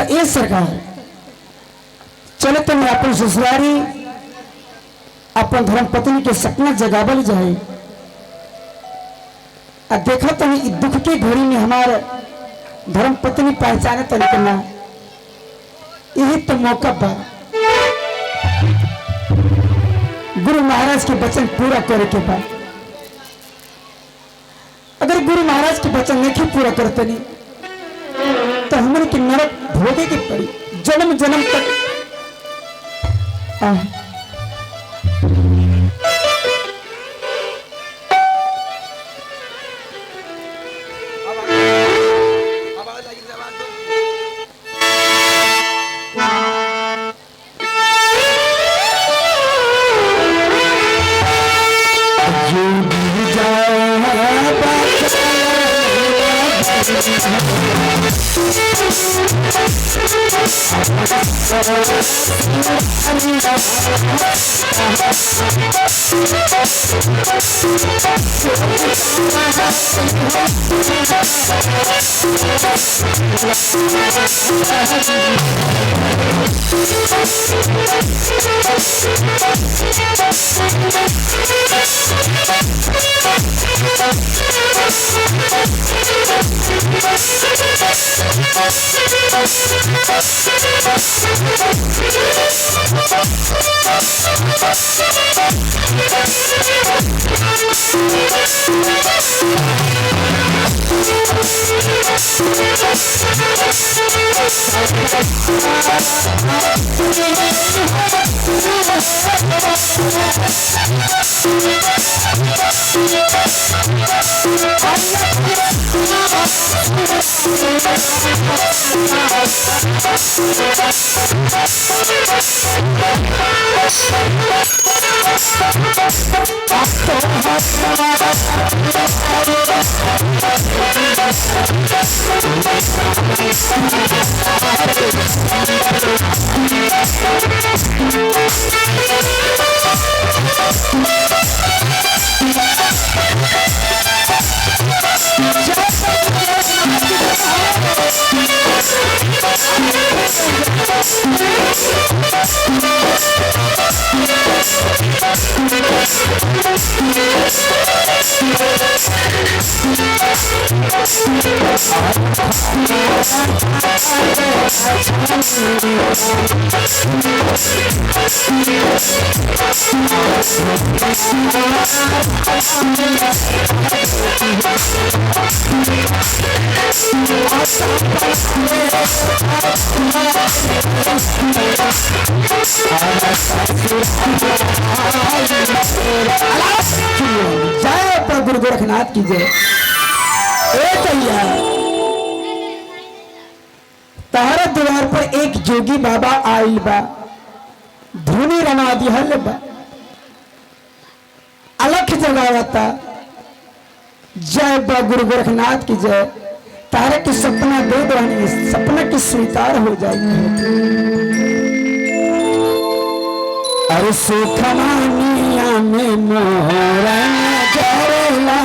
ए सरकार चले तो मैं अपन ससुरारी अपन धर्म पत्नी के सपना जगावल जाए। देखा तो दुख की घड़ी में हमारे धर्म पत्नी पहचाने तो निकलना यही तो मौका बा गुरु महाराज के वचन पूरा करे के बाद। अगर गुरु महाराज के वचन नहीं पूरा करते नहीं तो हमारे के नरक भोगे की पड़ी जन्म जन्म तक। जय गुरु गोरखनाथ की जय। तारा द्वार पर एक जोगी बाबा आइल बा धुनी रमा दिहल बा अलख जगावता। जय बा गुरु गोरखनाथ की जय। तारे के सपना दे दो सपना की स्वीकार हो जाएगी। अरे सुखमानिया में मोरा जरला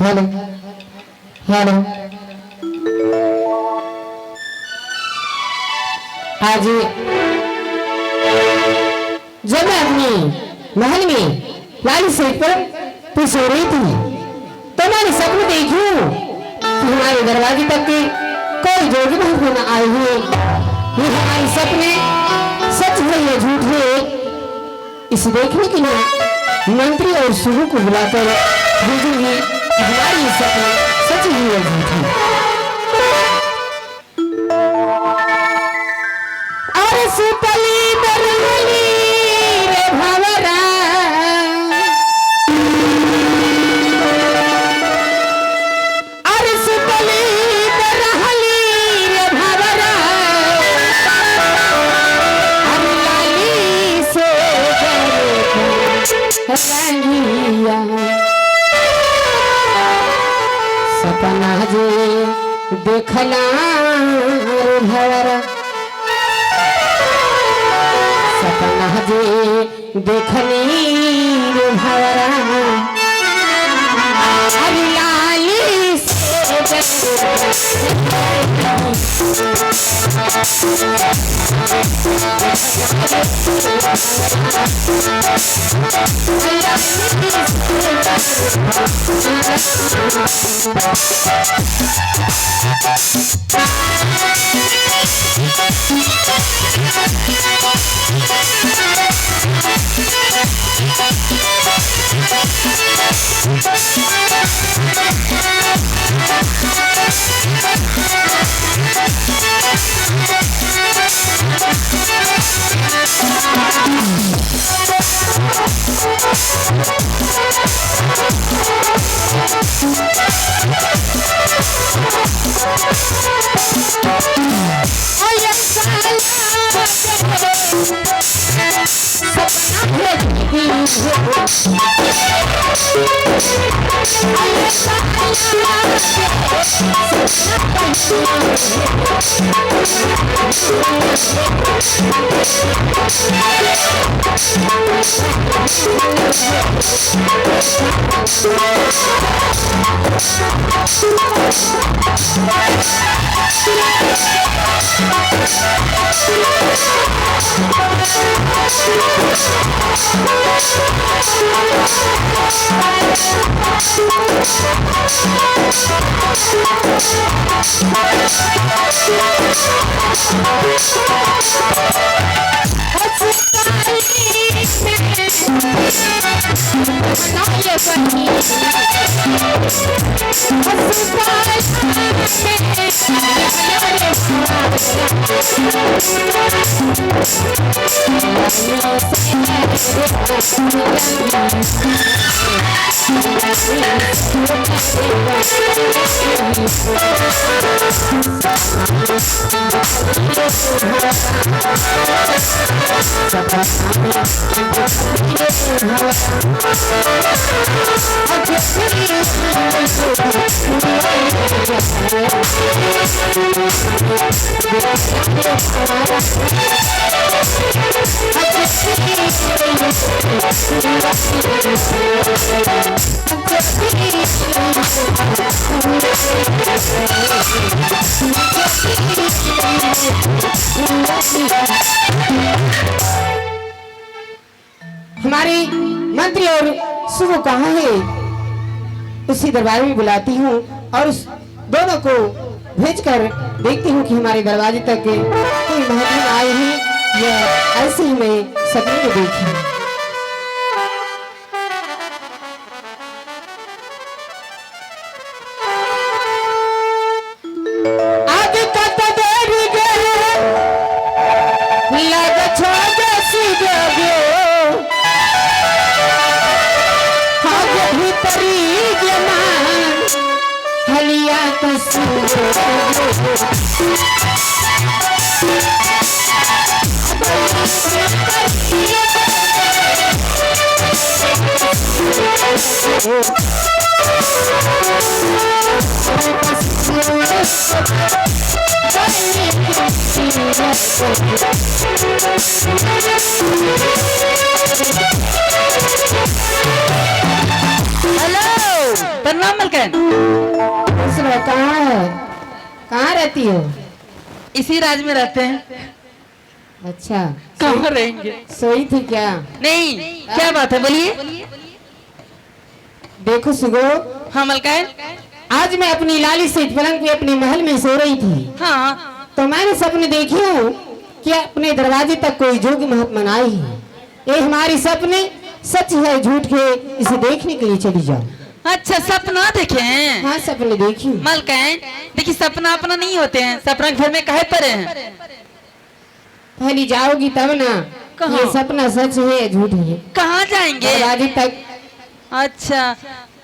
हेलो हेलो आज जब मैं अपनी महल में लाली सेठ पर सो रही थी तो मैंने सपने देखी कि हमारे दरवाजे तक के कोई जोगी महल आए हुए। ये हमारे सपने सच है या झूठ है, इसे देखने के लिए मंत्री और सुबह को बुलाकर भेजूंगी। हमारी सपने सच ही या झूठ है। अरे सुतली बरमली रे भवरा, अरे सुतली बरहली रे भवरा, अरे लाली से रंगिया सपना जे देखला रे भवरा, सपना जे देखनी रे भवरा, अरे लाली से हमारे मंत्री और सुबह कहाँ है? उसी दरबार में बुलाती हूँ और उस दोनों को भेजकर देखती हूँ कि हमारे दरवाजे तक कोई मेहमान आए हैं या ऐसे ही मैं सपने में देखी। आगे कत देर गए लग छोड़ सीधे भीतरी जमान हलिया हेलो प्रणाम मलकन। कहाँ है? कहाँ रहती हो? इसी राज में रहते हैं। अच्छा, कहाँ रहेंगे? सोई थी क्या? नहीं, क्या बात है बोलिए। देखो सुगो, हाँ मलकन। आज मैं अपनी लाली से पलंग पे अपने महल में सो रही थी, हाँ तो मैंने सपने देखी हूँ कि अपने दरवाजे तक कोई जोगी महात्मा आई है। ये हमारी सपने सच है झूठ के, इसे देखने के लिए चली जाओ। अच्छा, सपना देखे हैं? हाँ, सपने देखी हूँ। मलकन देखिए, सपना अपना नहीं होते हैं, सपना के घर में काहे पड़े हैं? पहली जाओगी तब ना कहाँ? ये सपना सच है या झूठ है। कहाँ जाएंगे? दरवाजे तक। अच्छा,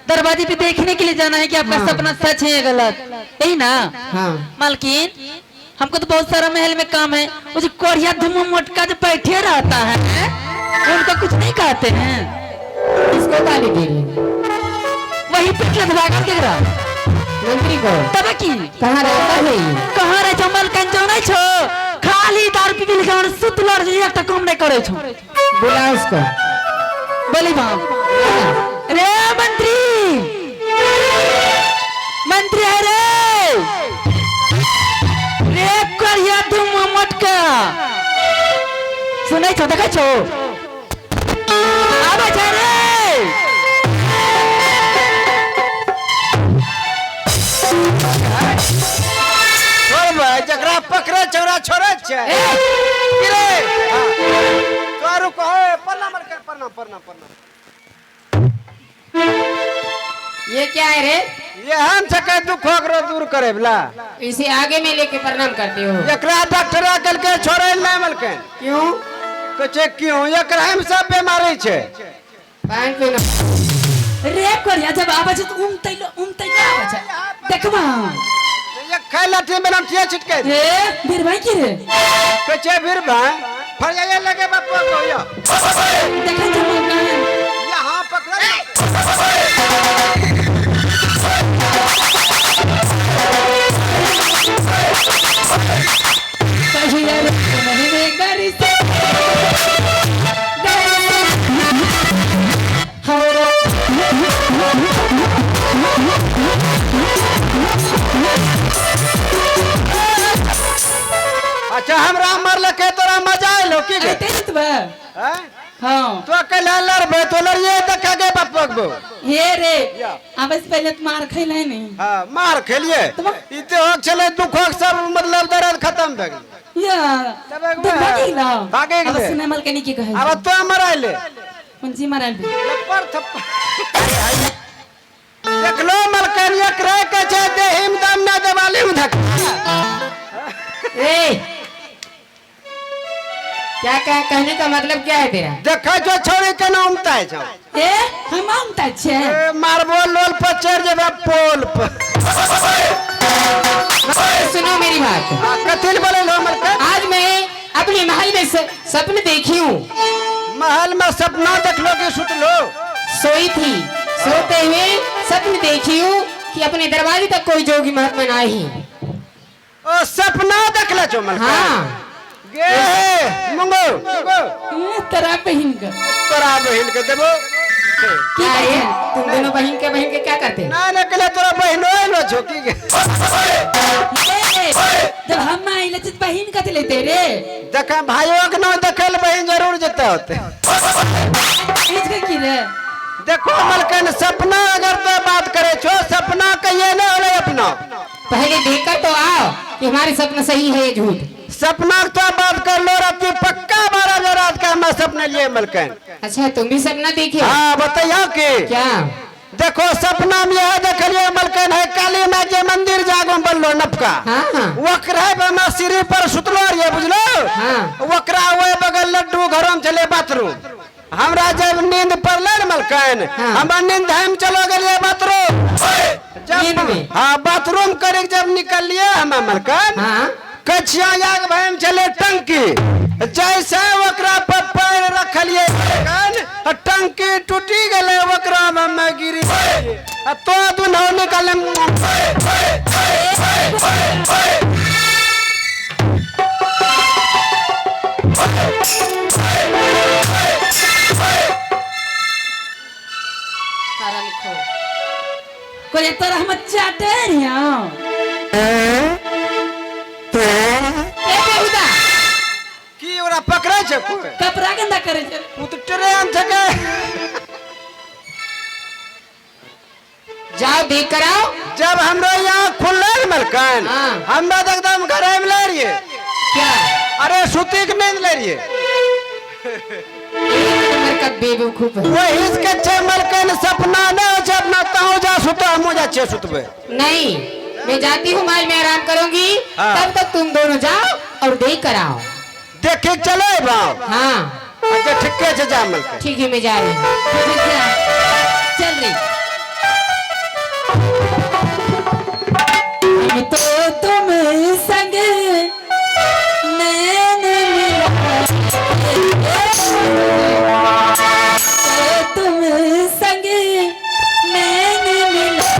दरवाजे पे देखने के लिए जाना है कि आपका हाँ। सपना सच है या गलत, यही ना? हाँ। मालकिन, हमको तो बहुत सारा महल में काम है। वो जो कोढ़िया धुमा मोटका जो बैठे रहता है, उनको कुछ नहीं कहते हैं। किसको गाली दे रही है? वही पिछले धराकर के रहा मंत्री को। तब की कहाँ रहता है ये? कहाँ रहे छो मलकन? जो नहीं छो, खाली दारू पी पी के सुतलर जे एक काम नहीं करे छो। बुला उसको। बोली बाप रे मंत्री, मंत्री है रे करिया तुम मटका सुनै छो, देखै छो आबै छै रे। जकरा पकड़े चौरा छोड़े छै की रे? तोरू कहे प्रणाम कर, प्रणाम प्रणाम प्रणाम। ये क्या है रे? ये हम सके दुख ओकरो दूर करे बला। इसे आगे में लेके प्रणाम करते हो? एकरा डॉक्टर कल के छोड़े नहीं मलके। क्यों? कहे क्यों? एकरा हम सब बीमारी छै। पान पे ना। रे करिया जब आबै छै त उमतै आबै छै, देखबा ये खाइ लाठी में लमटिया छिटके रे बीर भाई की रे कहे फिर भाई फरिया लगे बापा को या देखै छो मलकन यहां पकड़ कहिया रे नहीं गरी से अच्छा हमरा मर लके तोरा मजा आइलो की गे? तेज बा हैं? हां तो अकेला लड़बे तो लड़िए देखा गे बापक बो। ये रे आबे से पहले तो मार खैले नहीं। हां मार खेलिए इते हो चले दुख सब मतलब दर्द खत्म भ गेल या तब एक तो भागी ला भागे अब गेले। सुने मलकनी की कहे अब तो मराइले पंजी मारल भी लपर थप देख लो मलकन एक रह के छे देहिम दम ना देवाली में धक। ए क्या क्या कहने का मतलब क्या है तेरा? देखा जो छोड़ी के नाम ताय छौ ए हम आमता छे मारबो लोल पर चढ़ जेबे पोल पर। सुनो मेरी बात। कथिल बोले लो मलकन? आज मैं अपने महल में सपने देखी हूँ। महल में सपना देख लो कि सुत लो? सोई थी, सोते हुए सपने देखी हूँ कि अपने दरवाजे तक कोई जोगी महात्मा ना ही। ओ सपना देख ले छो मलकन? हाँ गे मंगो तेरा बहन का तोरा बहन के देबो। क्या है? तुम दोनों बहन के क्या करते? ना ना कले तोरा बहनो लो छो की गे? जब हम आइले त बहन कथि लेते रे? देखा भाइयों के ना देखल बहन जरूर जते होते। इसके की रे? देखो मलकन सपना अगर तो बात करे छो सपना कहिए ना होले अपना। पहले देखकर तो आओ कि हमारे सपना सही है या झूठ। सपना तो बात कर लो राती पक्का 12 बजे रात का मैं सपने लिए मलकन। अच्छा तुम भी सपना देखे? हाँ बताइए कि क्या? देखो सपना में यह देखलिए मलकन है काली माँ के मंदिर जागो बल्लो नपका। हाँ हाँ वकरा पे मैं सीढ़ी पर सुतलो ये बुझलो? हाँ। वकरा हुए बगल लड्डू घरों में चले बाथरूम। हमरा जब नींद पड़ले न मलकन हाँ। हमरा नींद हम चलो गए बाथरूम। नींद में? हाँ बाथरूम करे जब निकल लिए हम मलकन हाँ कछिया याग भैम चले टंकी जैसे वकरा पर पैर रखलिए मलकन टंकी टूटी गले वकरा में मैं गिरी तो दुनो निकल। कोई तोरा हम चाटे रिया की ओरा पकड़े छे कोई? कपड़ा गंदा करे छे। तू तो ट्रेन थके जाओ देख कर आओ। जब हमरो यहाँ खुलल मलकन हाँ। हमरा तो एकदम घरे में ले रहिए। क्या? अरे सुती के नींद ले रहिए का बेवकूफ है। वही इसके छे मलकन सपना न हो छे अपना ताऊ जा सुतो हम जा छे सुतबे। नहीं मैं जाती हूँ महल में आराम करूंगी। हाँ। तब तक तुम दोनों जाओ और देख कर आओ। देखे चले बाप। हाँ अच्छा ठीक है जा मलकन। ठीक है मैं जा रही हूँ। चल रे हम तो तुम संग नैन मिला तो तुम संग नैन मिला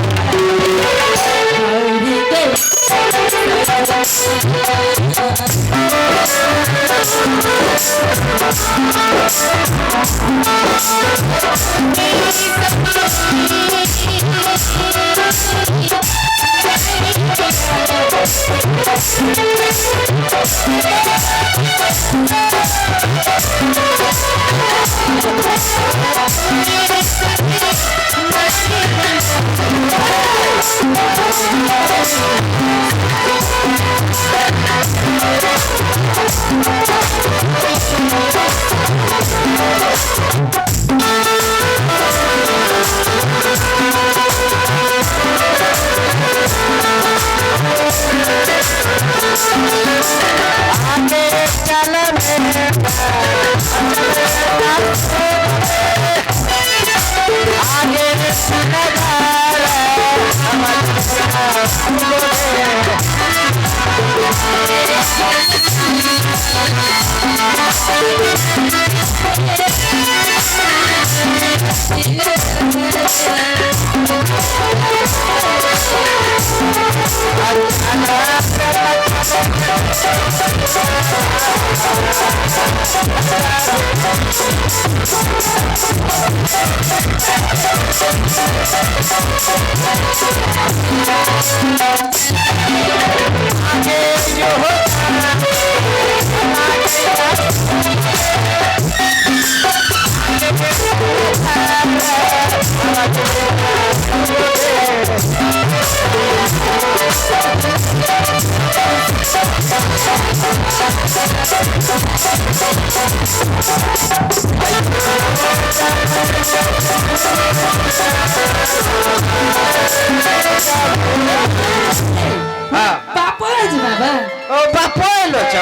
बापा जी बाबा ओ बापो लो छ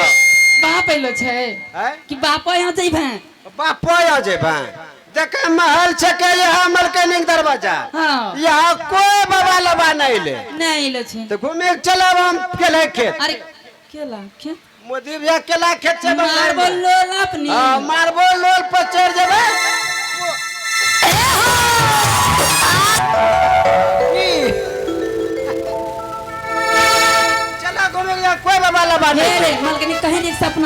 बाप अइलो छे हैं? कि बापो यहाँ जइबे बापो आ जेबे देखे महल छके यहाँ मलकनी दरवाजा हाँ यहाँ कोई बाबा लबा नहीं ले नहीं अइलो छे तो घूमे के चलब हम केले खेत अरे केला खेत मोदी भैया केला खेत से मारबो लोल अपनी हाँ मारबो लोल पर चढ़ जेबे चला घूमे कोई बाबा लबा नहीं रे मालकिनी कहीं नहीं सपना